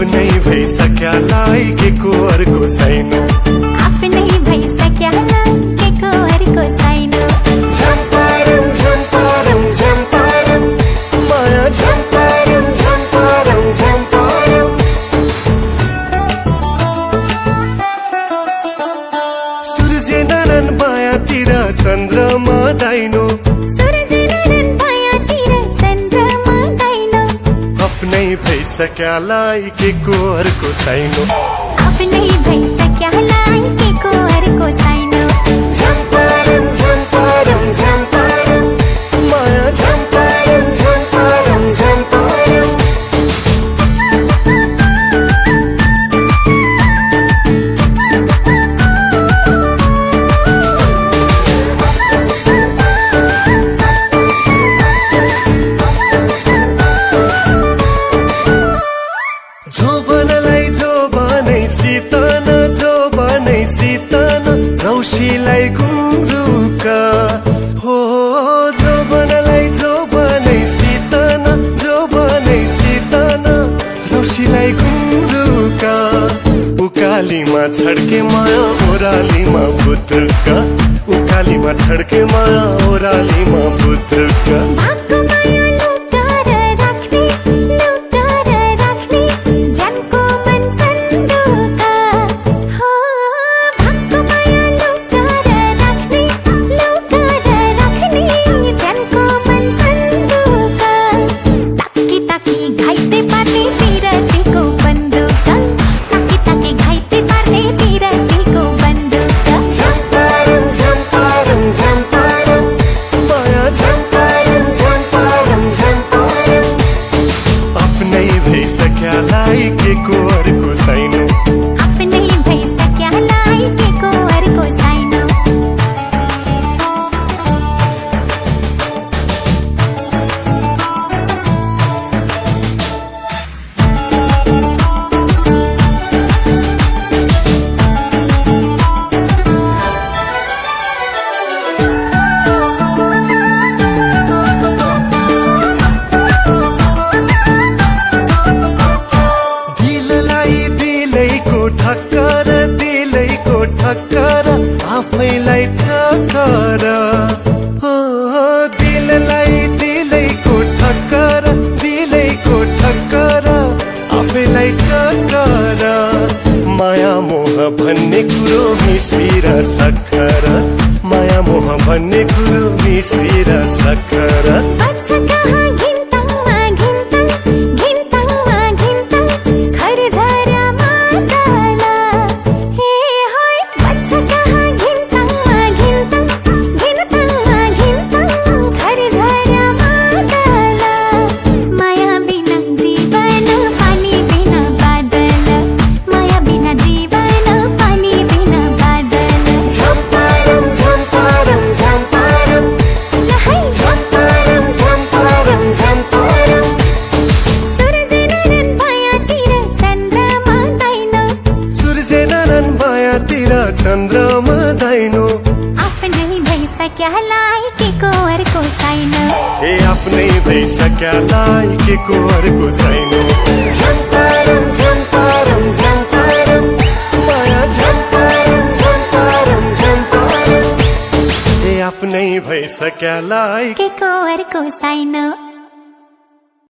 आफ्नै भइसक्यालाई के को अर्को छैन, आफ्नै भइसक्यालाई के को अर्को छैन। झम्पारम झम्पारम झम्पारम माया झम्पारम झम्पारम झम्पारम। सूर्य नरन मायातिर चन्द्रमा दाइनो, आफ्नै भइसक्यालाई के को अर्को छैन, आफ्नै भइसक्यालाई के को अर्को छैन। झम्पारम झम्पारम झम्पारम माया झम्पारम झम्पारम झम्पारम। रौशीलाई घुम्रुका हो, जो बनै सितन, जो बनै सितन रौशीलाई घुम्रुका। उकालीमा छड्के माया ओरालीमा पुत्रका, उकालीमा छड्के माया ओरालीमा पुत्रका। भइसक्यालाई के को अर्को छैन, आफ्नै भइसक्यालाई के को अर्को छैन। ठक्कर आफैलाई चक्कर, दिलैको ठक्कर, दिलैको ठक्कर आफैलाई चक्कर। माया मोह भन्ने कुरो मिश्री र सक्खर, माया मोह भन्ने कुरो मिश्री र सक्खर। चन्द्रमा दाइनो, आफ्नै भइसक्यालाई के को अर्को छैन, ए आफ्नै भइसक्यालाई के को अर्को छैन। झम्पारम झम्पारम झम्पारम माया झम्पारम झम्पारम झम्पारम। ए आफ्नै भइसक्यालाई के को अर्को छैन।